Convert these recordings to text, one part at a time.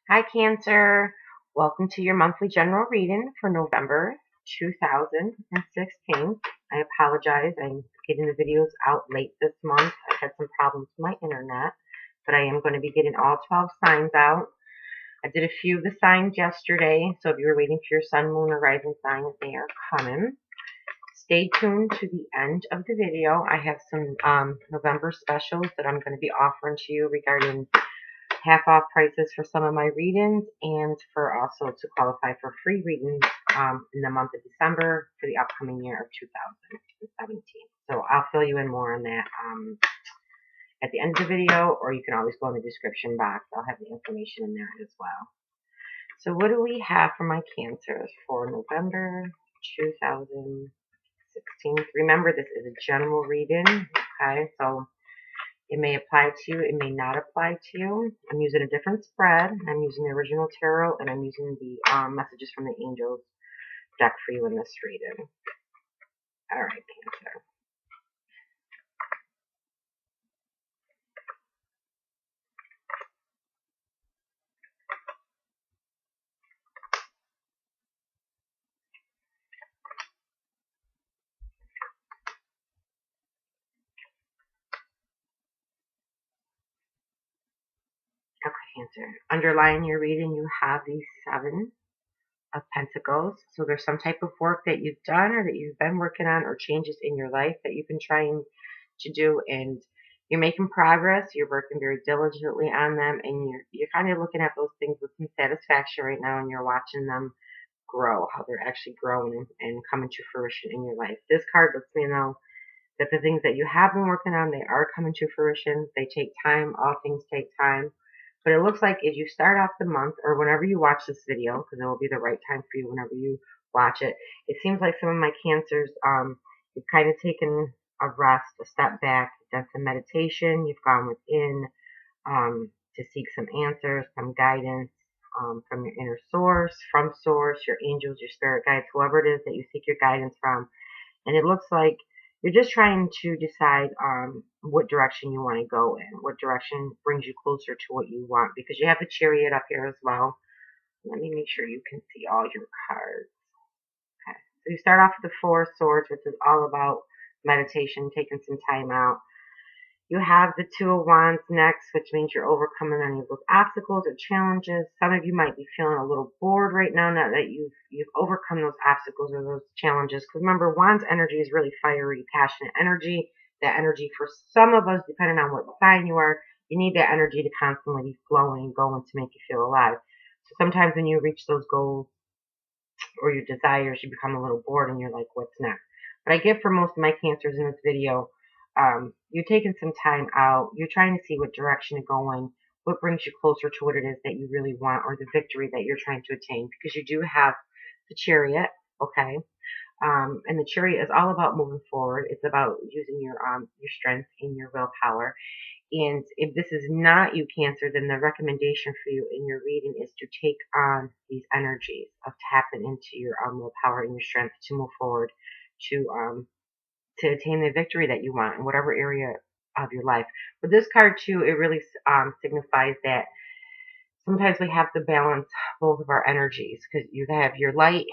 Hi, Cancer. Welcome to your monthly general reading for November 2016. I apologize. I'm getting the videos out late this month. I had some problems with my internet, but I am going to be getting all 12 signs out. I did a few of the signs yesterday, so if you were waiting for your sun, moon, or rising sign, they are coming. Stay tuned to the end of the video. I have some November specials that I'm going to be offering to you regarding half off prices for some of my readings and for also to qualify for free readings in the month of December for the upcoming year of 2017. So I'll fill you in more on that at the end of the video, or you can always go in the description box. I'll have the information in there as well. So what do we have for my Cancers for November 2016? Remember, this is a general reading, okay? So it may apply to you, it may not apply to you. I'm using a different spread. I'm using the original tarot, and I'm using the messages from the angels deck for you in this reading. All right, Cancer. Okay, Cancer. Underlying your reading, you have the Seven of Pentacles. So there's some type of work that you've done or that you've been working on, or changes in your life that you've been trying to do, and you're making progress. You're working very diligently on them, and you're kind of looking at those things with some satisfaction right now, and you're watching them grow, how they're actually growing and coming to fruition in your life. This card lets me know that the things that you have been working on, they are coming to fruition. They take time. All things take time. But it looks like as you start off the month, or whenever you watch this video, because it will be the right time for you whenever you watch it, it seems like some of my Cancers, you've kind of taken a rest, a step back, done some meditation, you've gone within to seek some answers, some guidance from your inner source, from source, your angels, your spirit guides, whoever it is that you seek your guidance from. And it looks like you're just trying to decide what direction you want to go in, what direction brings you closer to what you want, because you have the Chariot up here as well. Let me make sure you can see all your cards. Okay. So you start off with the Four of Swords, which is all about meditation, taking some time out. You have the Two of Wands next, which means you're overcoming any of those obstacles or challenges. Some of you might be feeling a little bored right now, now that you've overcome those obstacles or those challenges. Because remember, Wands energy is really fiery, passionate energy. That energy for some of us, depending on what sign you are, you need that energy to constantly be flowing and going to make you feel alive. So sometimes when you reach those goals or your desires, you become a little bored and you're like, what's next? But I get for most of my Cancers in this video, you're taking some time out. You're trying to see what direction to go in, what brings you closer to what it is that you really want, or the victory that you're trying to attain, because you do have the Chariot, okay? And the Chariot is all about moving forward. It's about using your strength and your willpower. And if this is not you, Cancer, then the recommendation for you in your reading is to take on these energies of tapping into your willpower and your strength to move forward, to attain the victory that you want in whatever area of your life. With this card too, it really signifies that sometimes we have to balance both of our energies, because you have your light.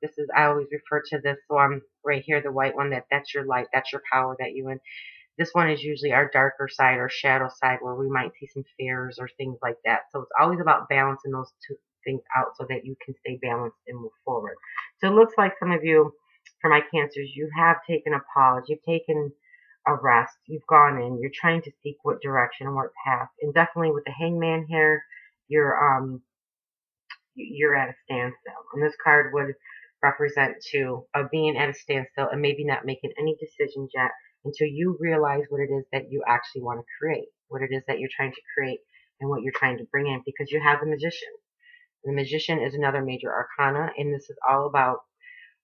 This is, I always refer to this one right here, the white one, that's your light, that's your power that you in. This one is usually our darker side, our shadow side, where we might see some fears or things like that. So it's always about balancing those two things out so that you can stay balanced and move forward. So it looks like some of you, for my Cancers, you have taken a pause, you've taken a rest, you've gone in, you're trying to seek what direction and what path. And definitely with the Hangman here, you're at a standstill. And this card would represent too of being at a standstill and maybe not making any decisions yet until you realize what it is that you actually want to create, what it is that you're trying to create, and what you're trying to bring in, because you have the Magician. The Magician is another major arcana, and this is all about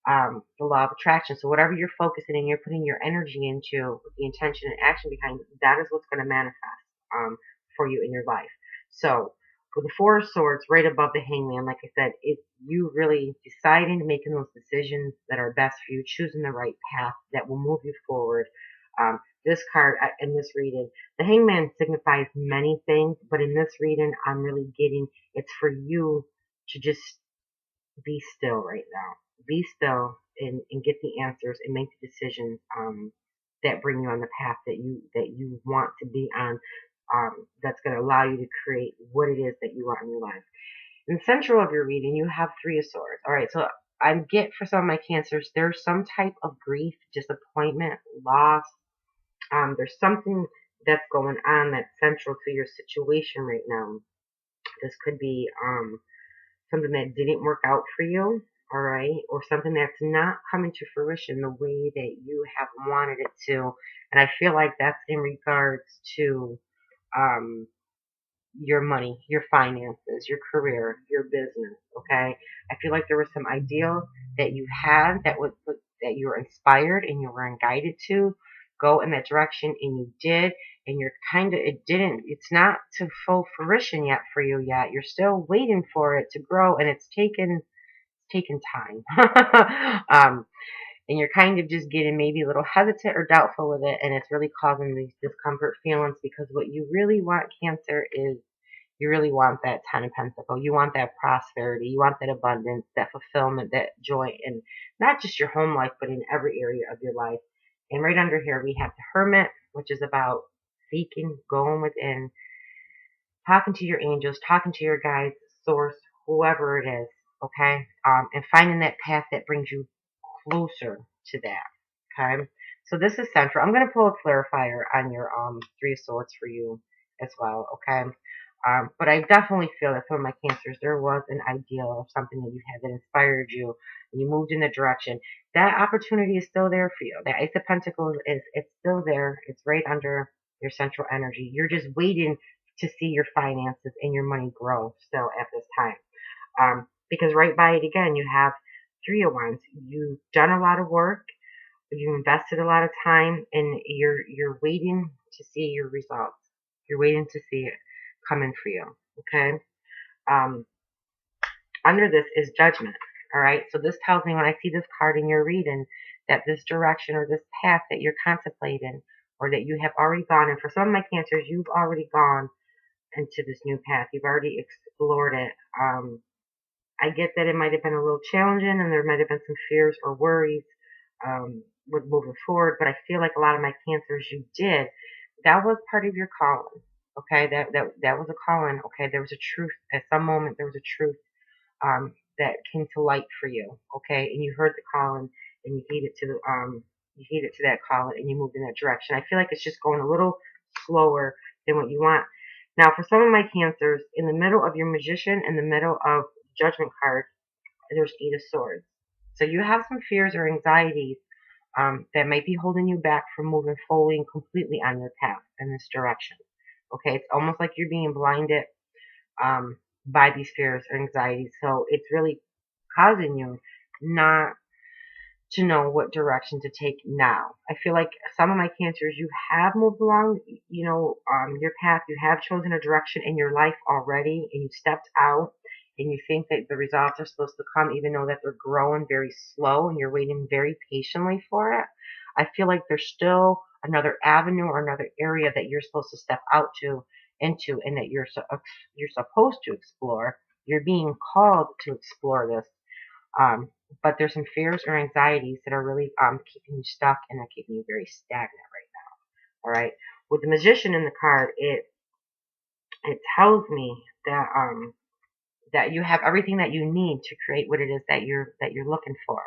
the law of attraction. So whatever you're focusing and you're putting your energy into, with the intention and action behind it, that is what's going to manifest for you in your life. So with the Four of Swords right above the Hangman, like I said, it's you really deciding, making those decisions that are best for you, choosing the right path that will move you forward. this card in this reading, the Hangman signifies many things, but in this reading, I'm really getting it's for you to just be still right now. Be still and get the answers and make the decisions that bring you on the path that you want to be on. That's going to allow you to create what it is that you want in your life. In the central of your reading, you have Three of Swords. All right, so I get for some of my cancers, there's some type of grief, disappointment, loss. There's something that's going on that's central to your situation right now. This could be something that didn't work out for you, all right, or something that's not coming to fruition the way that you have wanted it to. And I feel like that's in regards to um, your money, your finances, your career, your business. Okay, I feel like there was some ideal that you had that you were inspired and you were guided to go in that direction, and you did, and you're kind of it's not to full fruition yet for you yet. You're still waiting for it to grow, and it's taken time. And you're kind of just getting maybe a little hesitant or doubtful with it, and it's really causing these discomfort feelings because what you really want, Cancer, is you really want that Ten of Pentacles. You want that prosperity. You want that abundance, that fulfillment, that joy, in not just your home life, but in every area of your life. And right under here, we have the Hermit, which is about seeking, going within, talking to your angels, talking to your guides, source, whoever it is, okay? And finding that path that brings you closer to that, okay? So this is central. I'm going to pull a clarifier on your Three of Swords for you as well, okay? But I definitely feel that some of my cancers, there was an ideal or something that you had that inspired you, and you moved in the direction. That opportunity is still there for you. The Ace of Pentacles it's still there. It's right under your central energy. You're just waiting to see your finances and your money grow still at this time. Because right by it again, you have Three of Wands. You've done a lot of work. You invested a lot of time, and you're waiting to see your results. You're waiting to see it coming for you. Okay. Um, Under this is Judgment. All right. So this tells me when I see this card in your reading that this direction or this path that you're contemplating or that you have already gone, and for some of my cancers, you've already gone into this new path. You've already explored it. I get that it might have been a little challenging and there might have been some fears or worries with moving forward, but I feel like a lot of my cancers you did, that was part of your calling. Okay, that was a calling. Okay, there was a truth at some moment. There was a truth that came to light for you. Okay, and you heard the calling and you heeded to that calling and you moved in that direction. I feel like it's just going a little slower than what you want. Now, for some of my cancers, in the middle of your Magician, in the middle of Judgment card, there's Eight of Swords. So you have some fears or anxieties that might be holding you back from moving fully and completely on your path in this direction. Okay, it's almost like you're being blinded by these fears or anxieties. So it's really causing you not to know what direction to take now. I feel like some of my cancers, you have moved along, your path. You have chosen a direction in your life already, and you stepped out, and you think that the results are supposed to come, even though that they're growing very slow, and you're waiting very patiently for it. I feel like there's still another avenue or another area that you're supposed to step out into, and that you're supposed to explore. You're being called to explore this. But there's some fears or anxieties that are really keeping you stuck and are keeping you very stagnant right now. All right. With the Magician in the card, it tells me that you have everything that you need to create what it is that you're looking for.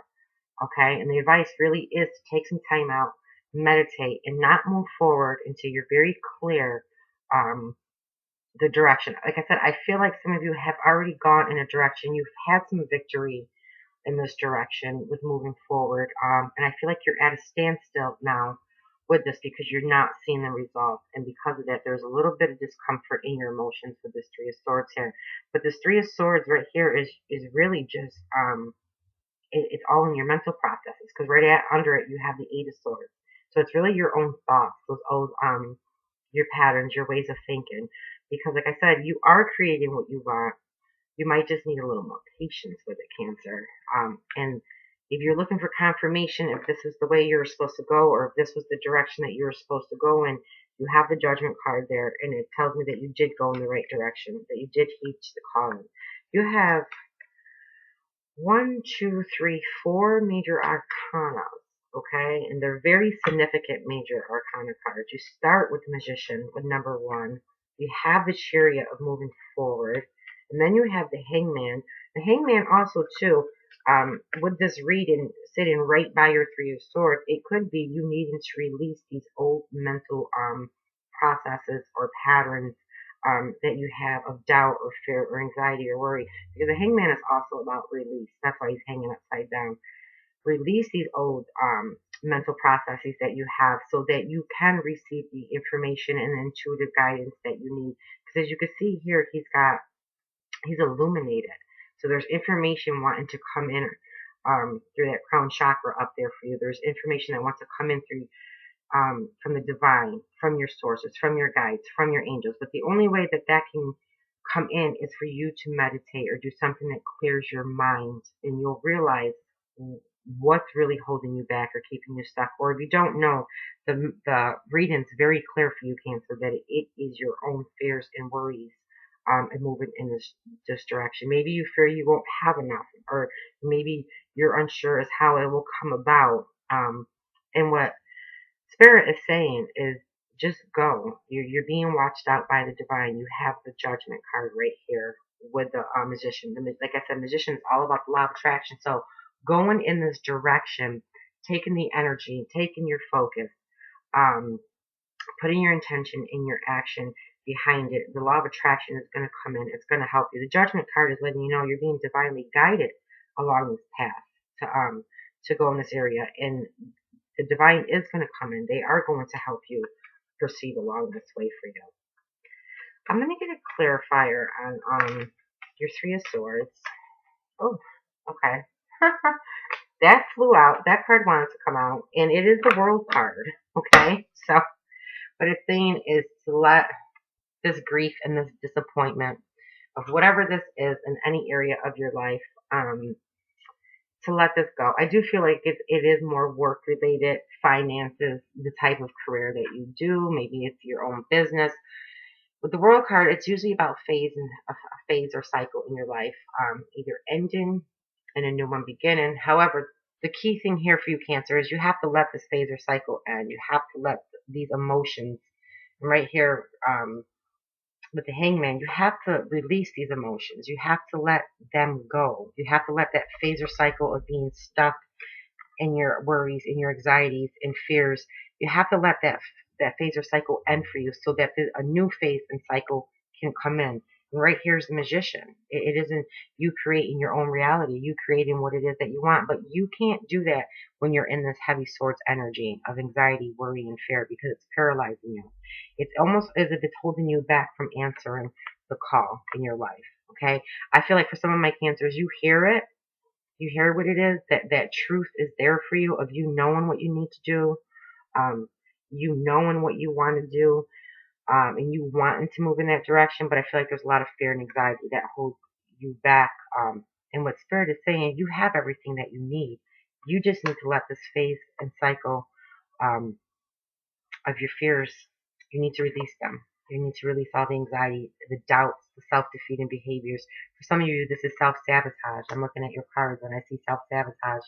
Okay. And the advice really is to take some time out, meditate, and not move forward until you're very clear the direction. Like I said, I feel like some of you have already gone in a direction. You've had some victory in this direction with moving forward. And I feel like you're at a standstill now with this because you're not seeing the results. And because of that, there's a little bit of discomfort in your emotions with this Three of Swords here. But this Three of Swords right here is really just, it's all in your mental processes, because right under it, you have the Eight of Swords. So it's really your own thoughts, those old, your patterns, your ways of thinking. Because like I said, you are creating what you want. You might just need a little more patience with it, Cancer. And If you're looking for confirmation if this is the way you're supposed to go or if this was the direction that you were supposed to go in, you have the Judgment card there, and it tells me that you did go in the right direction, that you did heed to the calling. You have 4 major arcana, okay? And they're very significant major arcana cards. You start with the Magician, with number 1. You have the Chariot of moving forward. And then you have the Hangman. The Hangman also, too, with this reading sitting right by your 3 of Swords, it could be you needing to release these old mental processes or patterns that you have of doubt or fear or anxiety or worry. Because the Hangman is also about release. That's why he's hanging upside down. Release these old mental processes that you have so that you can receive the information and the intuitive guidance that you need. Because as you can see here, he's illuminated. So there's information wanting to come in through that crown chakra up there for you. There's information that wants to come in through from the divine, from your sources, from your guides, from your angels. But the only way that that can come in is for you to meditate or do something that clears your mind, and you'll realize what's really holding you back or keeping you stuck. Or if you don't know, the reading's very clear for you, Cancer, that it is your own fears and worries and moving in this direction. Maybe you fear you won't have enough, or maybe you're unsure as how it will come about. And what Spirit is saying is just go. You're being watched out by the divine. You have the Judgment card right here with the Magician. Like I said, Magician is all about the law of attraction. So going in this direction, taking the energy, taking your focus, putting your intention in your action behind it, the law of attraction is going to come in. It's going to help you. The Judgment card is letting you know you're being divinely guided along this path to go in this area, and the divine is going to come in. They are going to help you proceed along this way for you. I'm going to get a clarifier on your 3 of Swords. Oh, okay. That flew out. That card wanted to come out, and it is the World card. Okay, so what it's saying is to let this grief and this disappointment of whatever this is in any area of your life, to let this go. I do feel like it is more work related, finances, the type of career that you do. Maybe it's your own business. With the World card, it's usually about a phase or cycle in your life, either ending and a new one beginning. However, the key thing here for you, Cancer, is you have to let this phase or cycle end. You have to let these emotions, and right here, with the Hangman, you have to release these emotions. You have to let them go. You have to let that phase or cycle of being stuck in your worries, in your anxieties and fears. You have to let that phase or cycle end for you so that a new phase and cycle can come in. And right here's the Magician. It isn't you creating your own reality, you creating what it is that you want, but you can't do that when you're in this heavy swords energy of anxiety, worry, and fear, because it's paralyzing you. It's almost as if it's holding you back from answering the call in your life. Okay? I feel like for some of my Cancers, you hear it. You hear what it is, that truth is there for you, of you knowing what you need to do, you knowing what you want to do, and you wanting to move in that direction. But I feel like there's a lot of fear and anxiety that holds you back. And what Spirit is saying, you have everything that you need. You just need to let this phase and cycle of your fears, you need to release them. You need to release all the anxiety, the doubts, the self-defeating behaviors. For some of you, this is self-sabotage. I'm looking at your cards and I see self-sabotage.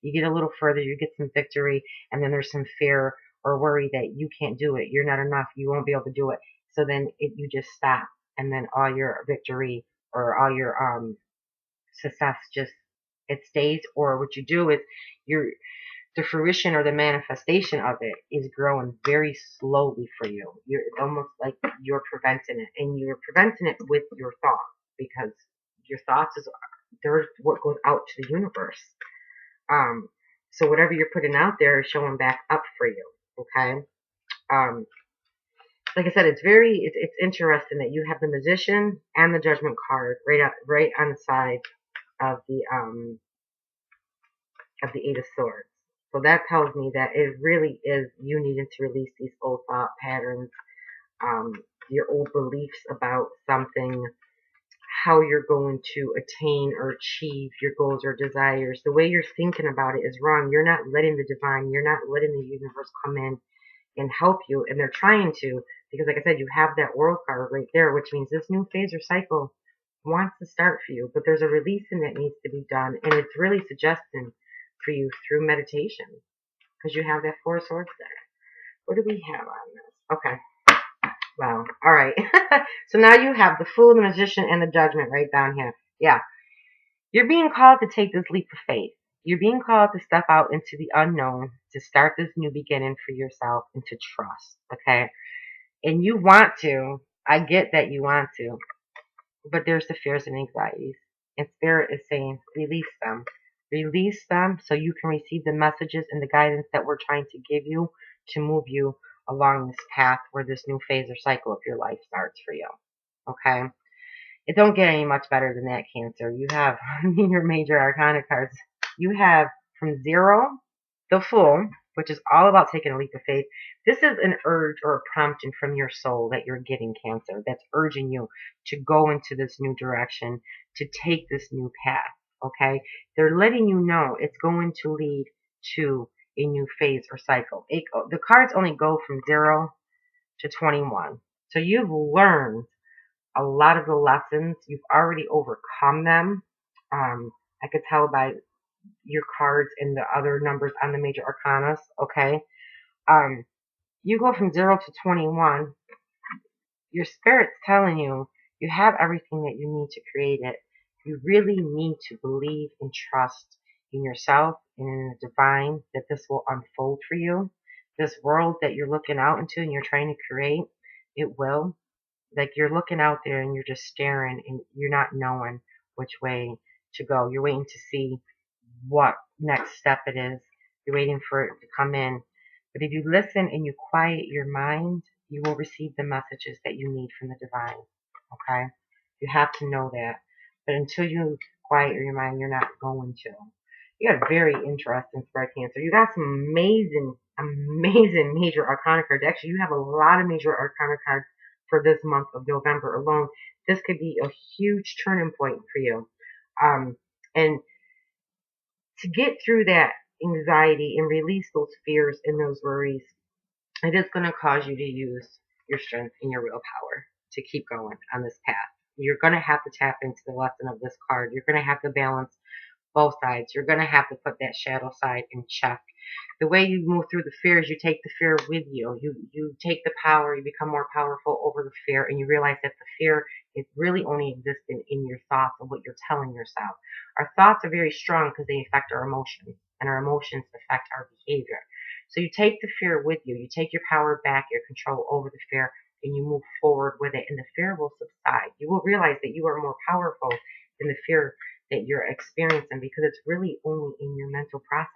You get a little further, you get some victory, and then there's some fear or worry that you can't do it. You're not enough. You won't be able to do it. So then you just stop, and then all your victory or all your success just, it stays. Or what you do is the fruition or the manifestation of it is growing very slowly for you. It's almost like you're preventing it, and you're preventing it with your thoughts, because your thoughts they're what goes out to the universe. So whatever you're putting out there is showing back up for you. Okay. Like I said, it's interesting that you have the Magician and the Judgment card right on the side of the Eight of Swords. So that tells me that it really is you needing to release these old thought patterns, your old beliefs about something, how you're going to attain or achieve your goals or desires. The way you're thinking about it is wrong. You're not letting the divine, you're not letting the universe come in and help you. And they're trying to, because like I said, you have that world card right there, which means this new phase or cycle wants to start for you, but there's a releasing that needs to be done. And it's really suggesting for you through meditation, because you have that Four of Swords there. What do we have on this? Okay. Wow. All right. So now you have the Fool, the Magician, and the Judgment right down here. Yeah. You're being called to take this leap of faith. You're being called to step out into the unknown, to start this new beginning for yourself, and to trust. Okay. And you want to. I get that you want to. But there's the fears and anxieties. And Spirit is saying, release them. Release them so you can receive the messages and the guidance that we're trying to give you to move you along this path where this new phase or cycle of your life starts for you. Okay? It don't get any much better than that, Cancer. You have your major arcana cards. You have from 0, the Fool, which is all about taking a leap of faith. This is an urge or a prompting from your soul that you're getting, Cancer, that's urging you to go into this new direction, to take this new path, okay? They're letting you know it's going to lead to a new phase or cycle. The cards only go from 0 to 21. So you've learned a lot of the lessons. You've already overcome them. I could tell by your cards and the other numbers on the major arcanas, okay? You go from 0 to 21. Your spirit's telling you you have everything that you need to create it. You really need to believe and trust in yourself and in the divine that this will unfold for you. This world that you're looking out into and you're trying to create, it will. Like you're looking out there and you're just staring and you're not knowing which way to go. You're waiting to see what next step it is. You're waiting for it to come in. But if you listen and you quiet your mind, you will receive the messages that you need from the divine. Okay? You have to know that. But until you quiet your mind, you're not going to. You got a very interesting spread, Cancer. You got some amazing, amazing major arcana cards. Actually, you have a lot of major arcana cards for this month of November alone. This could be a huge turning point for you. And to get through that anxiety and release those fears and those worries, it is going to cause you to use your strength and your willpower to keep going on this path. You're going to have to tap into the lesson of this card. You're going to have to balance both sides. You're going to have to put that shadow side in check. The way you move through the fears, you take the fear with you. You take the power, you become more powerful over the fear, and you realize that the fear is really only existent in your thoughts and what you're telling yourself. Our thoughts are very strong because they affect our emotions, and our emotions affect our behavior. So you take the fear with you. You take your power back, your control over the fear, and you move forward with it, and the fear will subside. You will realize that you are more powerful than the fear that you're experiencing because it's really only in your mental process.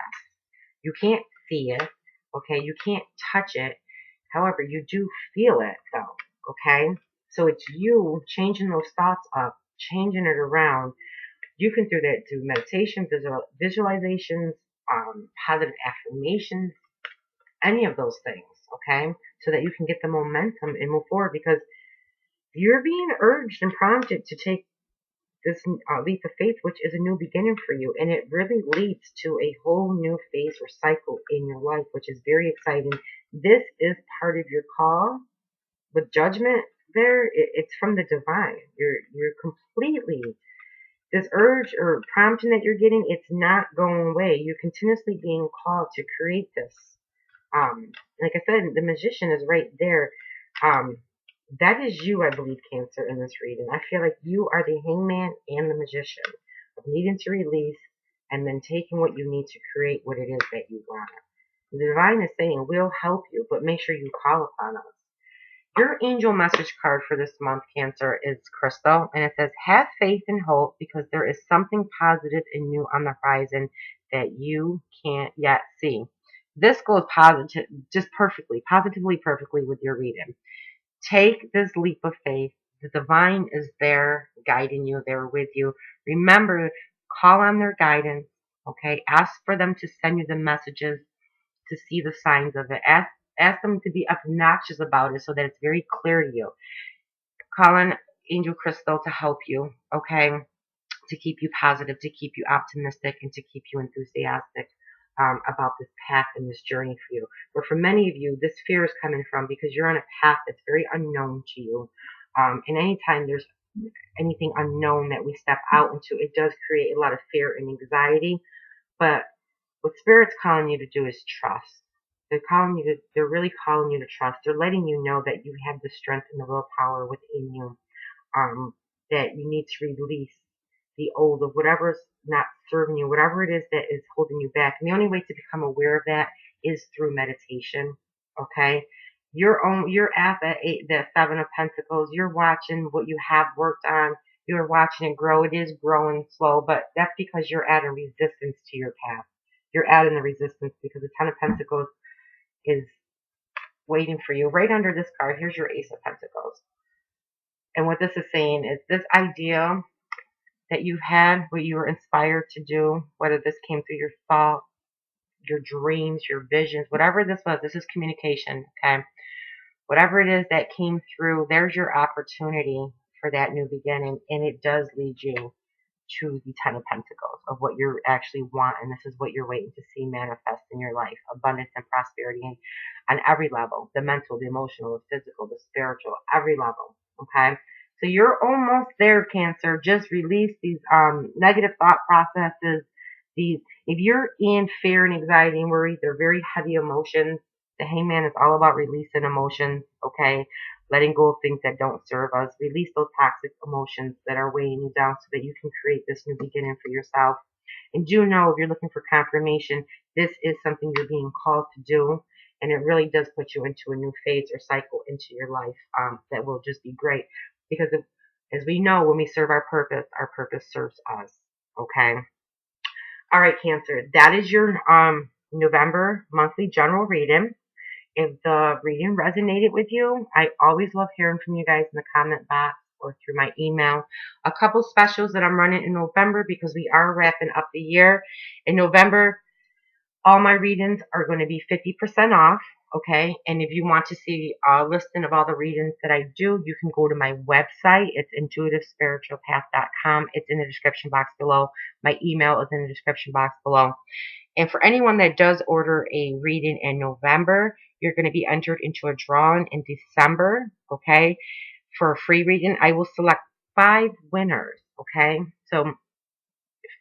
You can't see it, okay? You can't touch it. However, you do feel it, though, okay? So it's you changing those thoughts up, changing it around. You can do that through meditation, visualizations, positive affirmations, any of those things, okay? So that you can get the momentum and move forward because you're being urged and prompted to take this leap of faith, which is a new beginning for you. And it really leads to a whole new phase or cycle in your life, which is very exciting. This is part of your call. With Judgment there, it's from the divine. You're completely, this urge or prompting that you're getting, it's not going away. You're continuously being called to create this. Like I said, the Magician is right there. That is you, I believe, Cancer, in this reading. I feel like you are the Hangman and the Magician of needing to release and then taking what you need to create what it is that you want. The divine is saying, we'll help you, but make sure you call upon us. Your angel message card for this month, Cancer, is Crystal, and it says, have faith and hope because there is something positive and new on the horizon that you can't yet see. This goes positive, just positively perfectly with your reading. Take this leap of faith. The divine is there guiding you, there with you. Remember, call on their guidance, okay? Ask for them to send you the messages to see the signs of it. Ask them to be obnoxious about it so that it's very clear to you. Colin, angel crystal to help you, okay? To keep you positive, to keep you optimistic, and to keep you enthusiastic about this path and this journey for you. Where for many of you, this fear is coming from because you're on a path that's very unknown to you. And anytime there's anything unknown that we step out into, it does create a lot of fear and anxiety. But what Spirit's calling you to do is trust. They're really calling you to trust. They're letting you know that you have the strength and the willpower within you, that you need to release the old of whatever's not serving you, whatever it is that is holding you back. And the only way to become aware of that is through meditation. Okay? You're at the Seven of Pentacles. You're watching what you have worked on. You're watching it grow. It is growing slow, but that's because you're at a resistance to your path. You're adding the resistance because the Ten of Pentacles is waiting for you. Right under this card, here's your Ace of Pentacles. And what this is saying is this idea that you had, what you were inspired to do, whether this came through your thought, your dreams, your visions, whatever this was, this is communication, okay? Whatever it is that came through, there's your opportunity for that new beginning, and it does lead you to the Ten of Pentacles of what you actually want, and this is what you're waiting to see manifest in your life. Abundance and prosperity on every level, the mental, the emotional, the physical, the spiritual, every level, okay? So you're almost there, Cancer. Just release these negative thought processes. If you're in fear and anxiety and worry, they're very heavy emotions. The Hangman is all about releasing emotions, okay? Letting go of things that don't serve us. Release those toxic emotions that are weighing you down so that you can create this new beginning for yourself. And do know, if you're looking for confirmation, this is something you're being called to do. And it really does put you into a new phase or cycle into your life that will just be great. Because as we know, when we serve our purpose serves us. Okay? All right, Cancer. That is your November monthly general reading. If the reading resonated with you, I always love hearing from you guys in the comment box or through my email. A couple specials that I'm running in November because we are wrapping up the year. In November, all my readings are going to be 50% off, okay? And if you want to see a listing of all the readings that I do, you can go to my website. It's intuitivespiritualpath.com. It's in the description box below. My email is in the description box below. And for anyone that does order a reading in November, you're going to be entered into a drawing in December, okay? For a free reading, I will select 5 winners, okay? So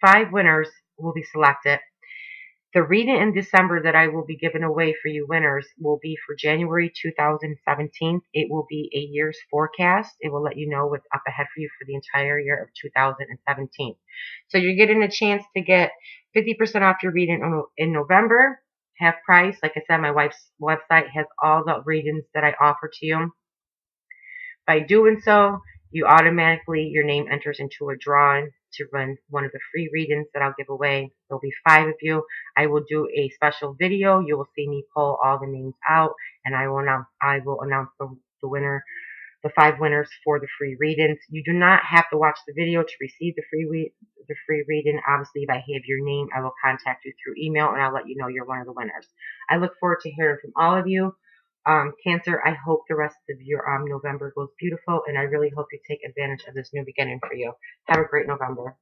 5 winners will be selected. The reading in December that I will be giving away for you winners will be for January 2017. It will be a year's forecast. It will let you know what's up ahead for you for the entire year of 2017. So you're getting a chance to get 50% off your reading in November, half price. Like I said, my wife's website has all the readings that I offer to you. By doing so, you automatically, your name enters into a drawing to run one of the free readings that I'll give away. There'll be 5 of you. I will do a special video. You will see me pull all the names out, and I will announce the winner, the 5 winners for the free readings. You do not have to watch the video to receive the free reading. Obviously, if I have your name, I will contact you through email, and I'll let you know you're one of the winners. I look forward to hearing from all of you. Cancer, I hope the rest of your November goes beautiful, and I really hope you take advantage of this new beginning for you. Have a great November.